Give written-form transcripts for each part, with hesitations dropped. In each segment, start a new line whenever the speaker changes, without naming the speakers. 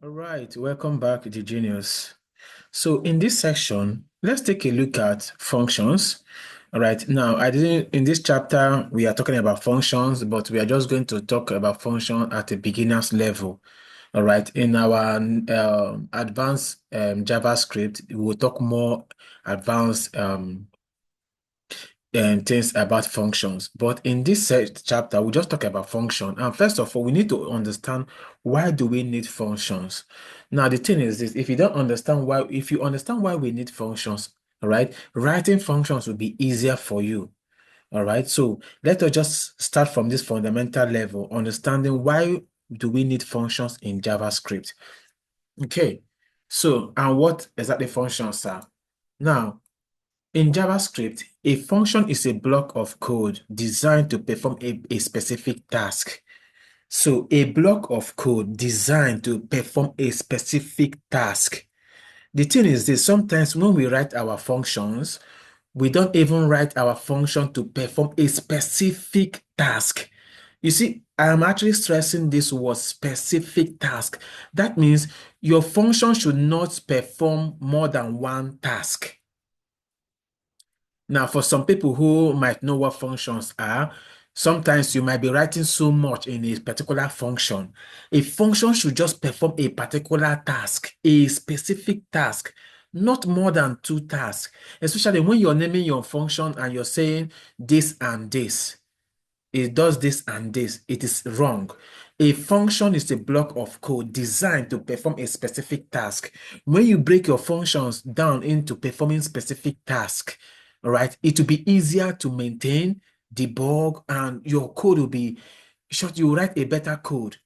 All right, welcome back to Genius. So in this section, let's take a look at functions. All right, now I didn't in this chapter we are talking about functions, but we are just going to talk about function at a beginner's level. All right, in our advanced JavaScript, we will talk more advanced things about functions. But in this chapter, we just talk about function. And first of all, we need to understand why do we need functions. Now, the thing is this, if you don't understand why, if you understand why we need functions, all right, writing functions will be easier for you. All right. So let us just start from this fundamental level, understanding why do we need functions in JavaScript. Okay. So, and what exactly functions are? Now, in JavaScript, a function is a block of code designed to perform a specific task. So a block of code designed to perform a specific task. The thing is this, sometimes when we write our functions, we don't even write our function to perform a specific task. You see, I am actually stressing this word specific task. That means your function should not perform more than one task. Now, for some people who might know what functions are, sometimes you might be writing so much in a particular function. A function should just perform a particular task, a specific task, not more than two tasks, especially when you're naming your function and you're saying this and this. It does this and this. It is wrong. A function is a block of code designed to perform a specific task. When you break your functions down into performing specific tasks, all right, it will be easier to maintain, debug, and your code will be short. You will write a better code.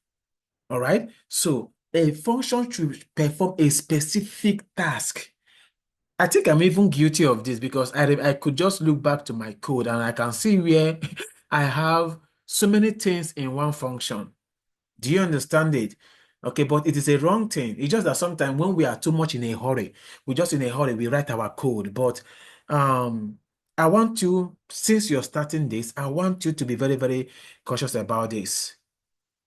All right. So a function should perform a specific task. I think I'm even guilty of this because I could just look back to my code and I can see where I have so many things in one function. Do you understand it? Okay, but it is a wrong thing. It's just that sometimes when we are too much in a hurry, we just in a hurry, we write our code. But I want you, since you're starting this, I want you to be very, very cautious about this.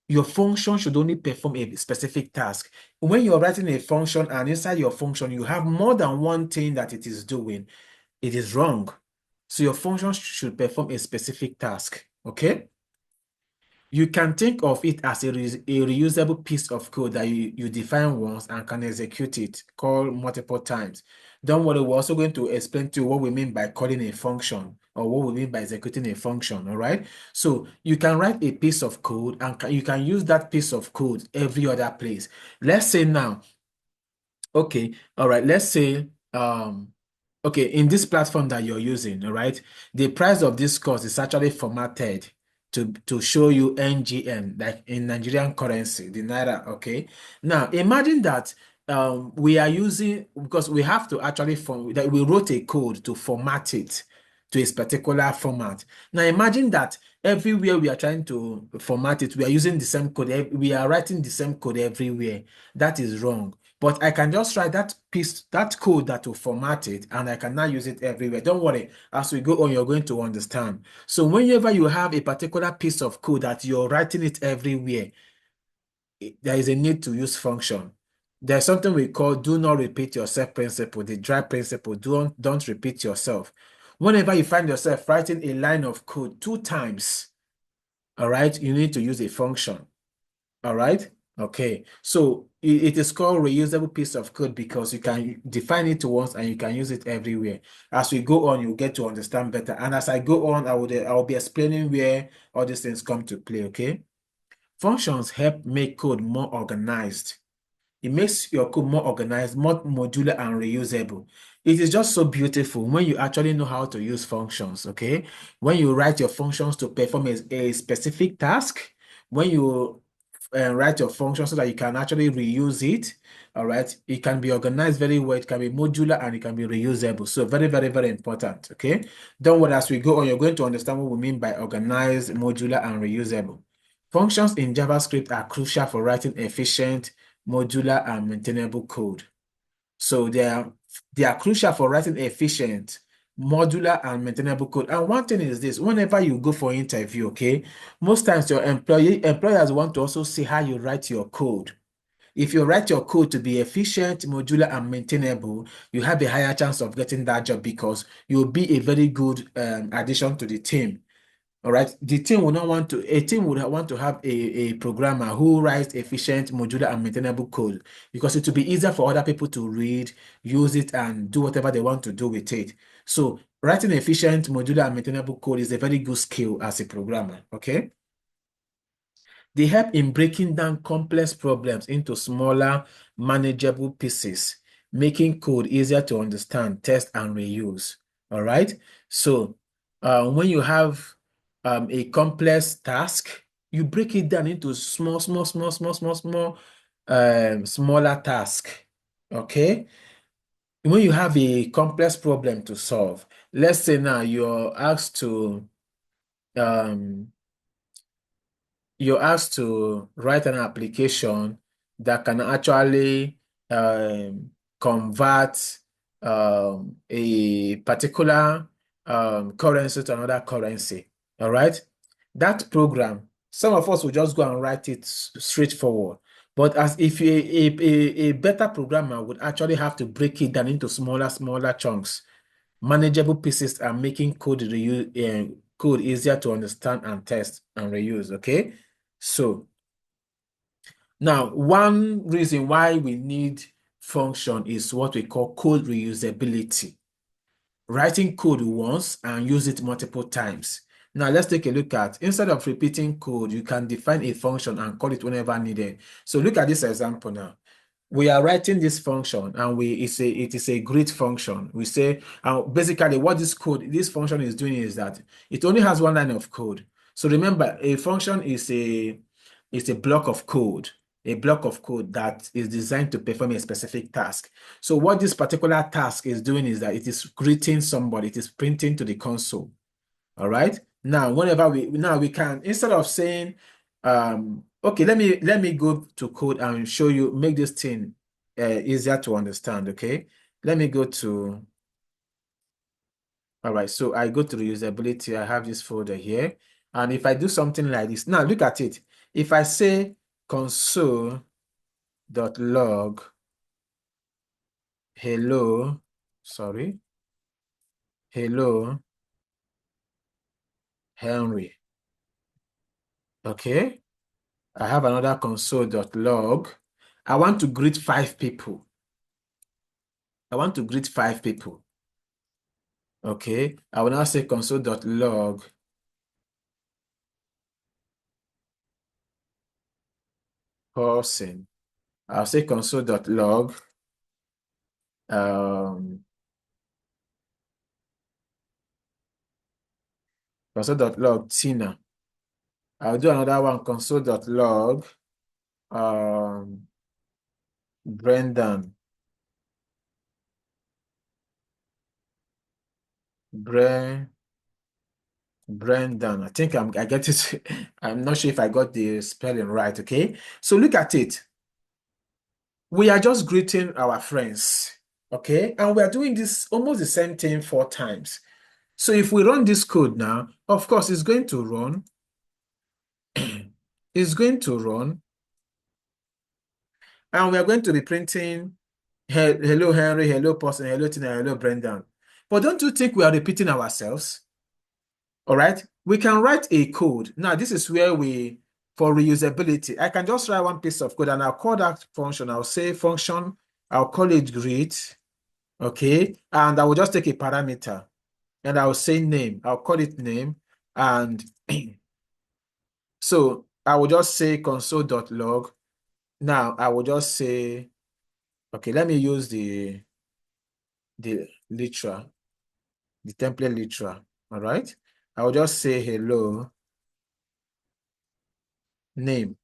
Your function should only perform a specific task. When you're writing a function and inside your function, you have more than one thing that it is doing, it is wrong. So your function should perform a specific task. Okay? You can think of it as a reusable piece of code that you define once and can execute it, call multiple times. Don't worry, we're also going to explain to you what we mean by calling a function or what we mean by executing a function, all right? So you can write a piece of code and you can use that piece of code every other place. Let's say now, okay, all right, let's say, okay, in this platform that you're using, all right, the price of this course is actually formatted to show you NGN, like in Nigerian currency, the Naira, okay? Now, imagine that we are using, because we have to actually that we wrote a code to format it to a particular format. Now, imagine that everywhere we are trying to format it, we are using the same code, we are writing the same code everywhere. That is wrong. But I can just write that piece, that code that will format it, and I can now use it everywhere. Don't worry, as we go on, you're going to understand. So whenever you have a particular piece of code that you're writing it everywhere, there is a need to use function. There's something we call do not repeat yourself principle, the dry principle. Don't repeat yourself. Whenever you find yourself writing a line of code two times, all right, you need to use a function. All right. Okay. So it is called reusable piece of code because you can define it once and you can use it everywhere. As we go on, you'll get to understand better. And as I go on, I will be explaining where all these things come to play. Okay. Functions help make code more organized. It makes your code more organized, more modular, and reusable. It is just so beautiful when you actually know how to use functions, okay? When you write your functions to perform a specific task, when you write your function so that you can actually reuse it, all right? It can be organized very well, it can be modular, and it can be reusable. So very, very, very important, okay? Don't worry, as we go on, you're going to understand what we mean by organized, modular, and reusable. Functions in JavaScript are crucial for writing efficient, modular, and maintainable code. So they are crucial for writing efficient, modular, and maintainable code. And one thing is this, whenever you go for interview, okay, most times your employers want to also see how you write your code. If you write your code to be efficient, modular, and maintainable, you have a higher chance of getting that job because you'll be a very good addition to the team. All right. The team will not want to, a team would want to have a programmer who writes efficient, modular, and maintainable code because it will be easier for other people to read, use it, and do whatever they want to do with it. So writing efficient, modular, and maintainable code is a very good skill as a programmer. Okay. They help in breaking down complex problems into smaller, manageable pieces, making code easier to understand, test, and reuse. All right. So when you have a complex task, you break it down into smaller task. Okay. When you have a complex problem to solve, let's say now um, you're asked to write an application that can actually convert a particular currency to another currency. All right. That program, some of us will just go and write it straightforward. But as if a better programmer would actually have to break it down into smaller chunks, manageable pieces, and making code easier to understand and test and reuse. Okay. So now one reason why we need function is what we call code reusability. Writing code once and use it multiple times. Now let's take a look at, instead of repeating code, you can define a function and call it whenever needed. So look at this example now. We are writing this function and it is a greet function. We say basically what this function is doing is that it only has one line of code. So remember, a function is a block of code, that is designed to perform a specific task. So what this particular task is doing is that it is greeting somebody, it is printing to the console. All right. Now, we can, instead of saying, okay, let me go to code and show you, make this thing easier to understand. Okay. Let me go to, all right. So I go to the usability. I have this folder here. And if I do something like this, now look at it. If I say console.log hello, sorry, hello, Henry. Okay. I have another console.log. I want to greet 5 people. I want to greet 5 people. Okay. I will now say console.log person. I'll say console.log console.log Tina. I'll do another one, console.log Brendan. Brendan. I think I get it. I'm not sure if I got the spelling right. Okay. So look at it. We are just greeting our friends. Okay. And we are doing this almost the same thing 4 times. So if we run this code now, of course, it's going to run. It's going to run. And we are going to be printing hello, Henry, hello, person, hello, Tina, hello, Brendan. But don't you think we are repeating ourselves? All right. We can write a code. Now, this is where for reusability, I can just write one piece of code and I'll call that function. I'll say function, I'll call it greet. Okay. And I will just take a parameter and I'll say name. I'll call it name. And so I will just say console.log. Now I will just say, okay, let me use the literal, the template literal. All right. I will just say hello name.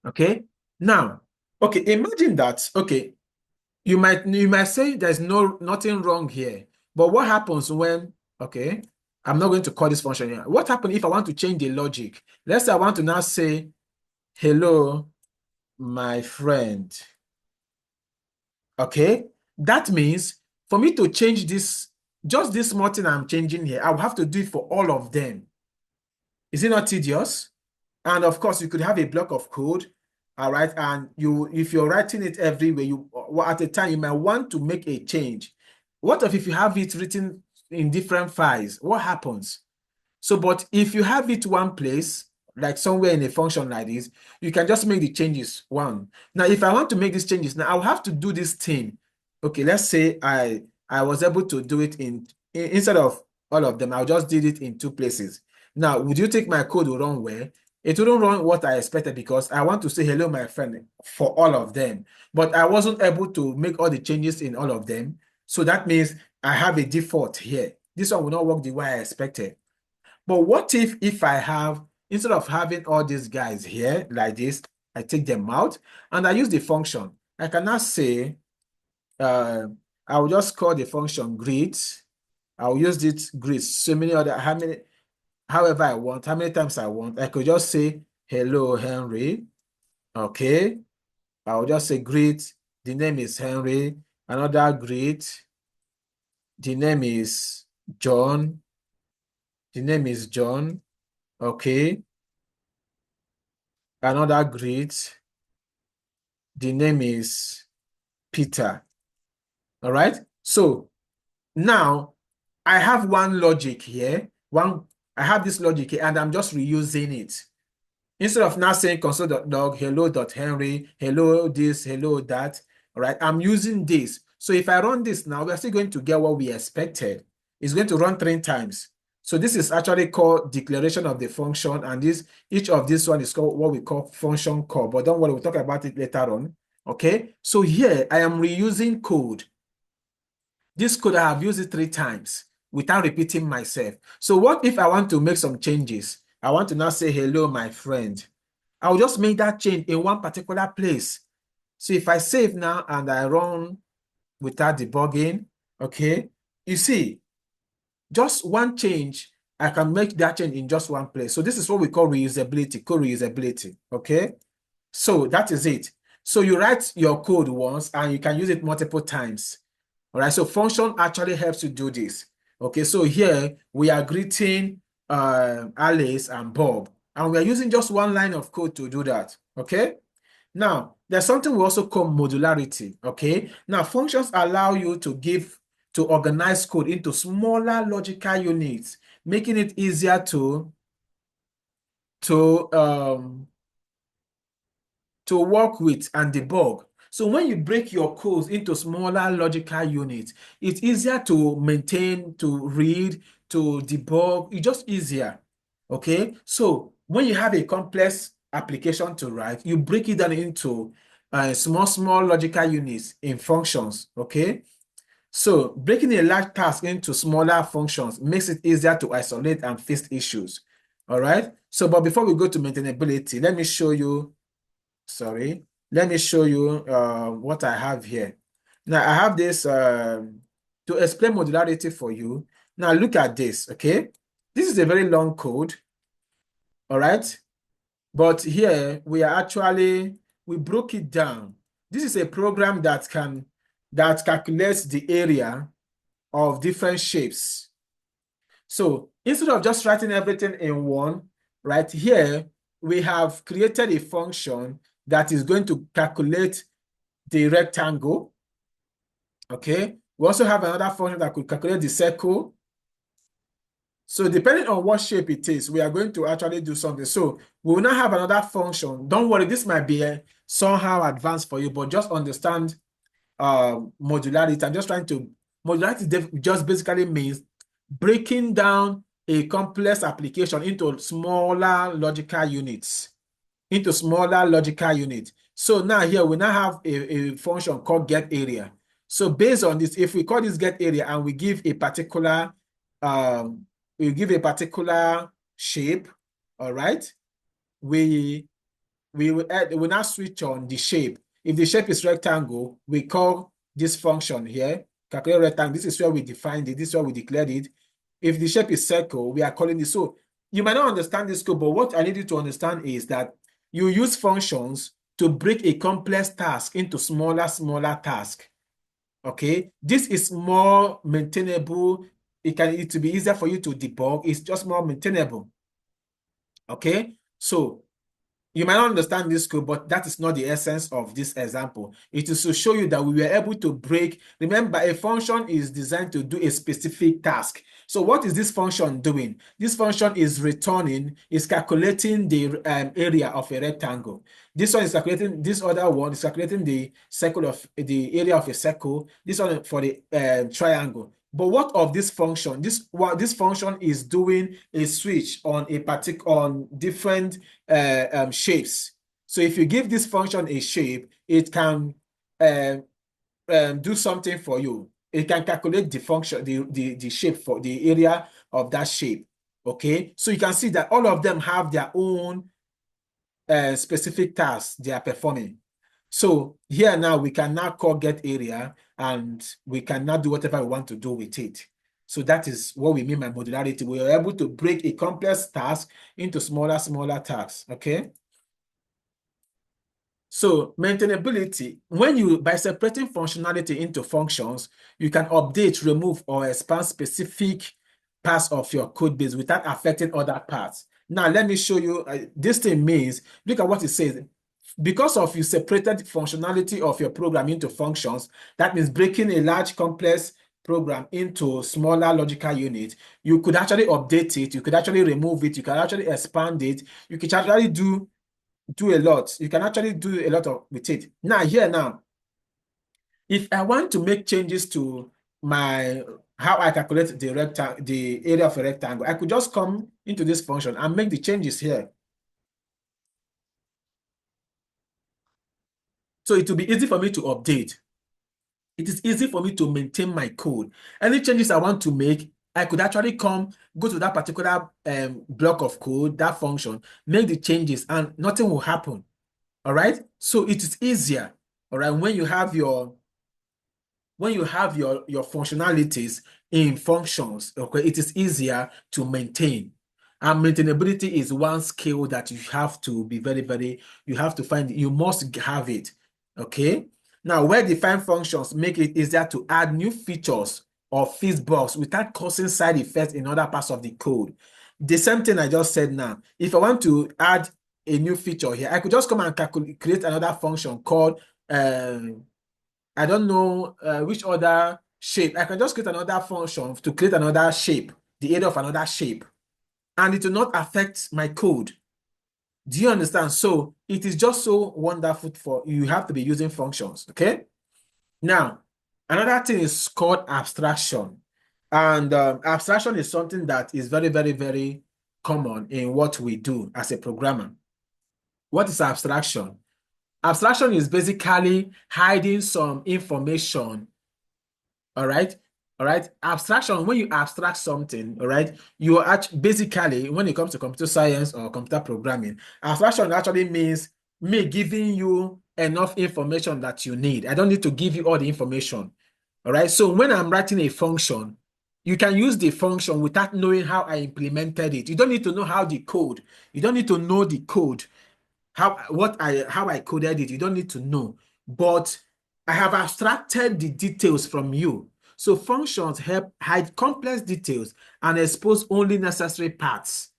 Okay. Now, okay, imagine that. Okay, you might say there's nothing wrong here. But what happens when, okay, I'm not going to call this function here. What happens if I want to change the logic? Let's say I want to now say, hello, my friend. Okay, that means for me to change this, just this small thing I'm changing here, I will have to do it for all of them. Is it not tedious? And of course, you could have a block of code, all right? And if you're writing it everywhere, at a time, you might want to make a change. What if you have it written in different files? What happens? So, but if you have it one place, like somewhere in a function like this, you can just make the changes one. Now, if I want to make these changes, now I'll have to do this thing. Okay, let's say I was able to do it instead of all of them, I'll just did it in two places. Now, would you think my code will run well? It wouldn't run what I expected because I want to say hello, my friend, for all of them. But I wasn't able to make all the changes in all of them. So that means I have a default here. This one will not work the way I expected. But what if I have, instead of having all these guys here like this, I take them out and I use the function. I can now say, I will just call the function greet. I'll use this greet so many other, however I want, how many times I want. I could just say, hello, Henry. Okay. I'll just say greet. The name is Henry. Another greet. The name is John. The name is John. Okay. Another greet. The name is Peter. All right. So now I have one logic here. I have this logic here, and I'm just reusing it. Instead of now saying console.log, hello.henry, hello this, hello that. All right. I'm using this. So if I run this now, we're still going to get what we expected. It's going to run 3 times. So this is actually called declaration of the function, and each of this one is called what we call function call. But don't worry, we'll talk about it later on. Okay, so here I am reusing code. This code I have used it 3 times without repeating myself. So what if I want to make some changes? I want to now say hello, my friend. I'll just make that change in one particular place. So if I save now and I run without debugging, okay, you see, just one change, I can make that change in just one place. So this is what we call reusability, code reusability, okay? So that is it. So you write your code once and you can use it multiple times. All right, so function actually helps you do this. Okay, so here we are greeting Alice and Bob, and we are using just one line of code to do that. Okay, now there's something we also call modularity. Okay, now functions allow you to organize code into smaller logical units, making it easier to work with and debug. So when you break your codes into smaller logical units, it's easier to maintain, to read, to debug. It's just easier. Okay. So when you have a complex application to write, you break it down into small logical units in functions. Okay. So breaking a large task into smaller functions makes it easier to isolate and fix issues. All right. So, but before we go to maintainability, let me show you what I have here. Now I have this to explain modularity for you. Now look at this, okay? This is a very long code, all right? But here we broke it down. This is a program that calculates the area of different shapes. So instead of just writing everything in one, right here, we have created a function that is going to calculate the rectangle. Okay. We also have another function that could calculate the circle. So depending on what shape it is, we are going to actually do something. So we will now have another function. Don't worry, this might be somehow advanced for you, but just understand modularity. Modularity just basically means breaking down a complex application into smaller logical units. So now here we now have a function called get area. So based on this, if we call this get area and we give a particular shape, all right, we will now switch on the shape. If the shape is rectangle, we call this function here calculate rectangle. This is where we defined it. This is where we declared it. If the shape is circle, we are calling it. So you might not understand this code, but what I need you to understand is that you use functions to break a complex task into smaller tasks. Okay, this is more maintainable. It will be easier for you to debug. It's just more maintainable. Okay, so You might not understand this code, but that is not the essence of this example. It is to show you that we were able to break. Remember, a function is designed to do a specific task. So what is this function doing? This function is calculating the area of a rectangle. This one is calculating, this other one is calculating the the area of a circle. This one for the triangle. But what of this function? This function is doing a switch on on different shapes. So if you give this function a shape, it can do something for you. It can calculate the function, the shape for the area of that shape. Okay, so you can see that all of them have their own specific tasks they are performing. So here now we can now call get area, and we can now do whatever we want to do with it. So that is what we mean by modularity. We are able to break a complex task into smaller tasks. Okay. So maintainability, by separating functionality into functions, you can update, remove, or expand specific parts of your code base without affecting other parts. Now, let me show you. This thing means, look at what it says. Because of you separated functionality of your program into functions, that means breaking a large complex program into smaller logical units, you could actually update it, you could actually remove it, you can actually expand it, you could actually do a lot. You can actually do a lot with it. Now, if I want to make changes to how I calculate the area of a rectangle, I could just come into this function and make the changes here. So it will be easy for me to update. It is easy for me to maintain my code. Any changes I want to make, I could actually go to that particular block of code, that function, make the changes, and nothing will happen. All right. So it is easier. All right. When you have your functionalities in functions, okay, it is easier to maintain. And maintainability is one skill that you have to be you have to find, you must have it. Okay. Now, well-defined functions make it easier to add new features or fix bugs without causing side effects in other parts of the code. The same thing I just said now. If I want to add a new feature here, I could just come and create another function called I don't know which other shape. I can just create another function to create another shape, the area of another shape, and it will not affect my code. Do you understand? So it is just so wonderful for you have to be using functions. Okay. Now, another thing is called abstraction. And abstraction is something that is very common in what we do as a programmer. What is abstraction? Abstraction is basically hiding some information. All right. All right. Abstraction, when you abstract something, all right, you are basically, when it comes to computer science or computer programming, abstraction actually means me giving you enough information that you need. I don't need to give you all the information. All right. So when I'm writing a function, you can use the function without knowing how I implemented it. You don't need to know how the code. You don't need to know the code how I coded it. You don't need to know, but I have abstracted the details from you. So functions help hide complex details and expose only necessary parts.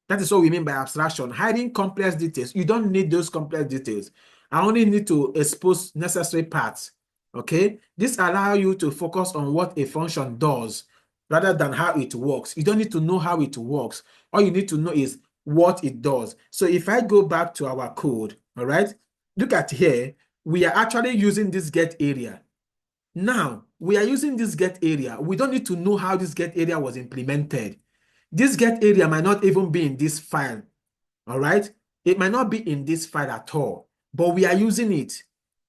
That is what we mean by abstraction, hiding complex details. You don't need those complex details. I only need to expose necessary parts. Okay, this allows you to focus on what a function does rather than how it works. You don't need to know how it works. All you need to know is what it does. So if I go back to our code, all right, look at here, we are actually using this get area. Now, we are using this get area. We don't need to know how this get area was implemented. This get area might not even be in this file, all right? It might not be in this file at all, but we are using it.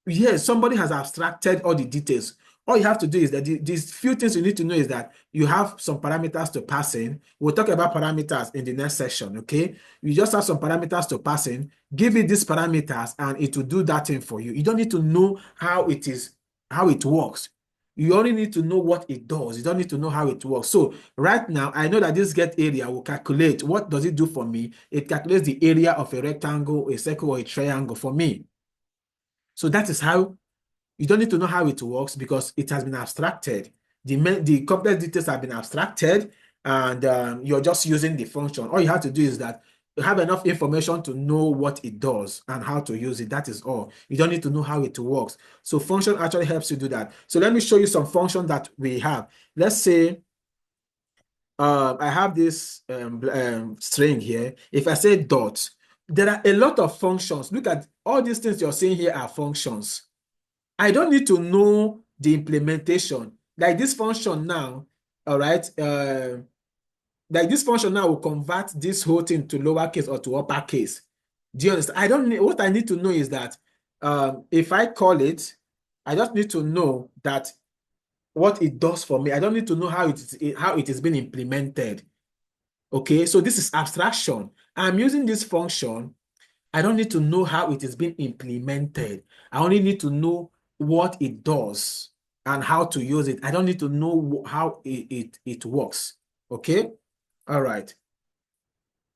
Yes, somebody has abstracted all the details. All you have to do is that these few things you need to know is that you have some parameters to pass in. We'll talk about parameters in the next section, okay? You just have some parameters to pass in, give it these parameters, and it will do that thing for you. You don't need to know how it works. You only need to know what it does. You don't need to know how it works. So right now, I know that this get area will calculate. What does it do for me? It calculates the area of a rectangle, a circle, or a triangle for me. So that is how you don't need to know how it works because it has been abstracted. The complex details have been abstracted, and you're just using the function. All you have to do is that have enough information to know what it does and how to use it. That is all. You don't need to know how it works. So function actually helps you do that. So let me show you some functions that we have. Let's say I have this string here. If I say dot, there are a lot of functions. Look at all these things you're seeing here are functions. I don't need to know the implementation. Like this function now, all right? Like this function now will convert this whole thing to lowercase or to uppercase. Do you understand? I don't need, what I need to know is that if I call it, I just need to know that what it does for me. I don't need to know how it is being implemented. Okay, so this is abstraction. I'm using this function. I don't need to know how it is being implemented. I only need to know what it does and how to use it. I don't need to know how it works. Okay, all right.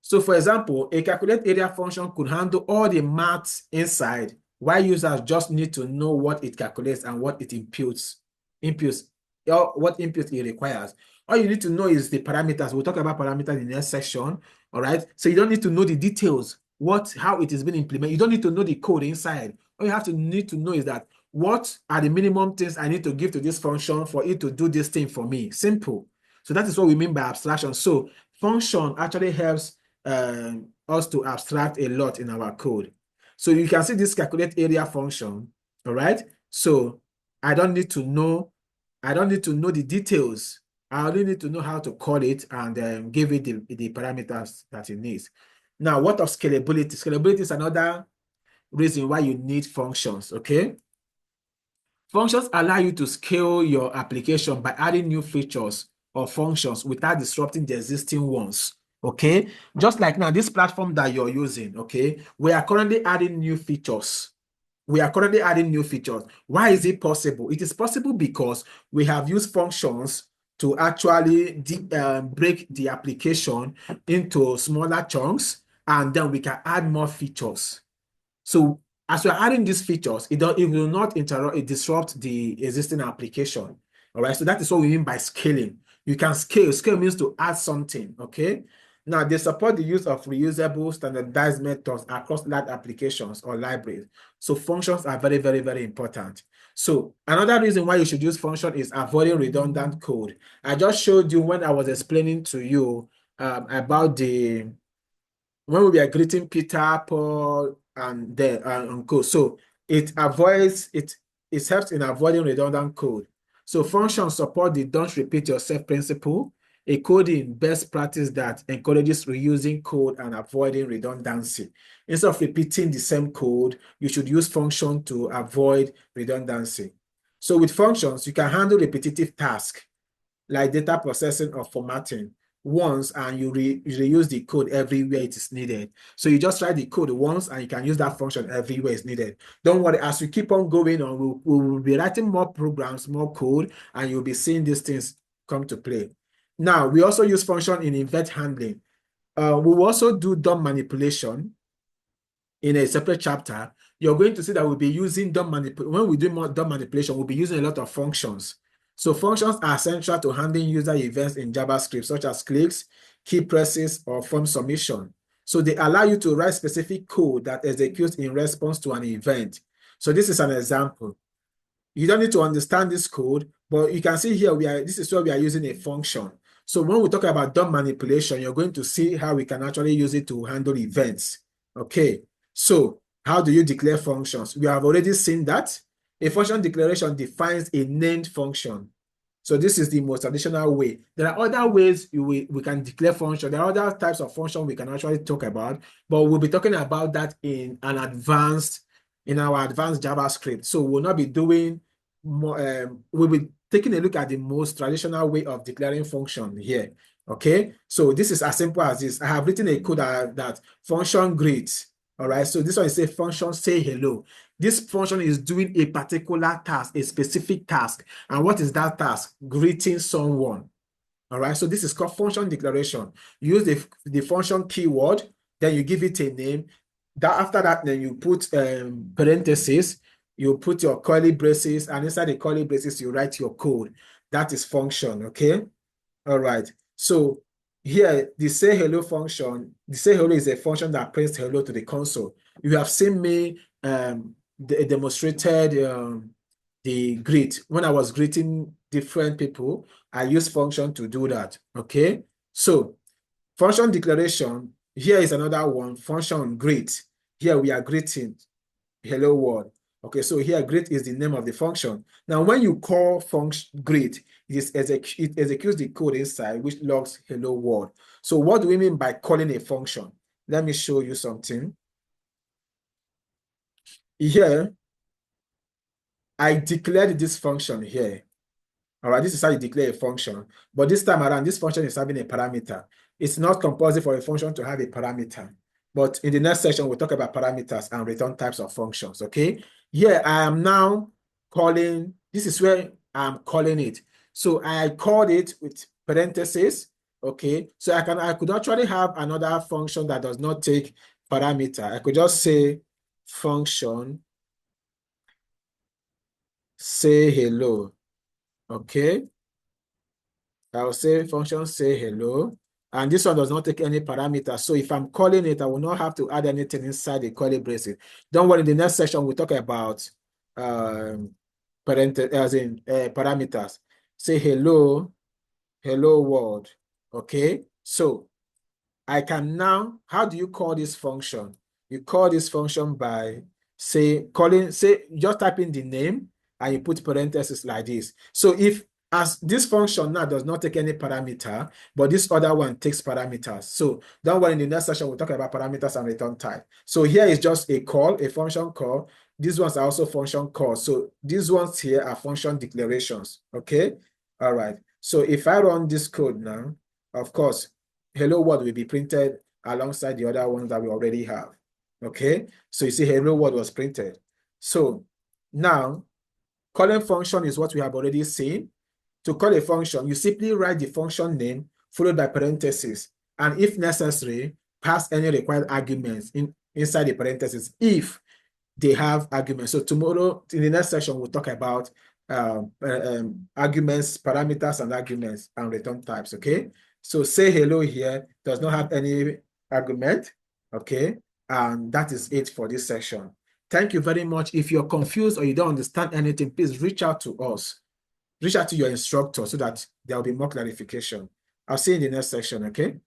So for example, a calculate area function could handle all the maths inside, while users just need to know what it calculates and what it imputes, or what input it requires. All you need to know is the parameters. We'll talk about parameters in the next section. All right. So you don't need to know the details, how it is being implemented. You don't need to know the code inside. All you have to need to know is that what are the minimum things I need to give to this function for it to do this thing for me. Simple. So that is what we mean by abstraction. So function actually helps us to abstract a lot in our code. So you can see this calculate area function, all right? So I don't need to know the details. I only need to know how to call it and give it the parameters that it needs. Now, what of scalability? Scalability is another reason why you need functions, okay? Functions allow you to scale your application by adding new features or functions without disrupting the existing ones. Okay, just like now, this platform that you're using, okay, we are currently adding new features. Why is it possible? It is possible because we have used functions to actually break the application into smaller chunks, and then we can add more features. So as we're adding these features, it will not disrupt the existing application. All right, so that is what we mean by scaling. You can scale. Scale means to add something, okay? Now, they support the use of reusable, standardized methods across large applications or libraries. So functions are very, very, very important. So another reason why you should use function is avoiding redundant code. I just showed you when I was explaining to you about when we are greeting Peter, Paul, and co. So it helps in avoiding redundant code. So functions support the don't repeat yourself principle, a coding best practice that encourages reusing code and avoiding redundancy. Instead of repeating the same code, you should use function to avoid redundancy. So with functions, you can handle repetitive tasks like data processing or formatting once, and you reuse the code everywhere it is needed. So you just write the code once and you can use that function everywhere it's needed. Don't worry, as we keep on going on, we will be writing more programs, more code, and you'll be seeing these things come to play. Now, we also use function in event handling. We will also do DOM manipulation in a separate chapter. You're going to see that we'll be using DOM manipulation. When we do more DOM manipulation, we'll be using a lot of functions. So functions are central to handling user events in JavaScript, such as clicks, key presses, or form submission. So they allow you to write specific code that executes in response to an event. So this is an example. You don't need to understand this code, but you can see here, this is where we are using a function. So when we talk about DOM manipulation, you're going to see how we can actually use it to handle events. Okay, so how do you declare functions? We have already seen that. A function declaration defines a named function. So this is the most traditional way. There are other ways we can declare function. There are other types of function we can actually talk about, but we'll be talking about that in our advanced JavaScript. So we'll not be doing more, we'll be taking a look at the most traditional way of declaring function here. Okay, so this is as simple as this. I have written a code that function greets. All right, so this one is a function say hello. This function is doing a particular task, a specific task. And what is that task? Greeting someone. All right, so this is called function declaration. You use the function keyword, then you give it a name. After that, then you put parentheses, you put your curly braces, and inside the curly braces, you write your code. That is function, okay? All right, so here, the say hello function, the say hello is a function that prints hello to the console. You have seen me demonstrated the greet. When I was greeting different people, I use function to do that. Okay. So function declaration, here is another one, function greet. Here we are greeting hello world. Okay, so here greet is the name of the function. Now, when you call function greet, it executes the code inside which logs hello world. So what do we mean by calling a function? Let me show you something. Here, I declared this function here. All right, this is how you declare a function. But this time around, this function is having a parameter. It's not compulsory for a function to have a parameter. But in the next section, we'll talk about parameters and return types of functions, okay? Here, I am now calling, this is where I'm calling it. So I called it with parentheses, okay? So I could actually have another function that does not take parameter. I could just say function, say hello, okay? I'll say function say hello. And this one does not take any parameter. So if I'm calling it, I will not have to add anything inside the curly braces. Don't worry, in the next section, we'll talk about parameters. Say hello, hello world. Okay. So I can now, how do you call this function? You call this function by just type in the name and you put parentheses like this. So if as this function now does not take any parameter, but this other one takes parameters. So don't worry, in the next session, we'll talk about parameters and return type. So here is just a call, a function call. These ones are also function calls. So these ones here are function declarations. Okay. All right. So if I run this code now, of course, hello world will be printed alongside the other ones that we already have. Okay, so you see hello world was printed. So now calling function is what we have already seen. To call a function, you simply write the function name followed by parentheses, and if necessary, pass any required arguments inside the parentheses if they have arguments. So tomorrow, in the next session, we'll talk about arguments, parameters and arguments and return types, okay? So say hello here does not have any argument, okay? And that is it for this session. Thank you very much. If you're confused or you don't understand anything, please reach out to us. Reach out to your instructor so that there will be more clarification. I'll see you in the next section, okay?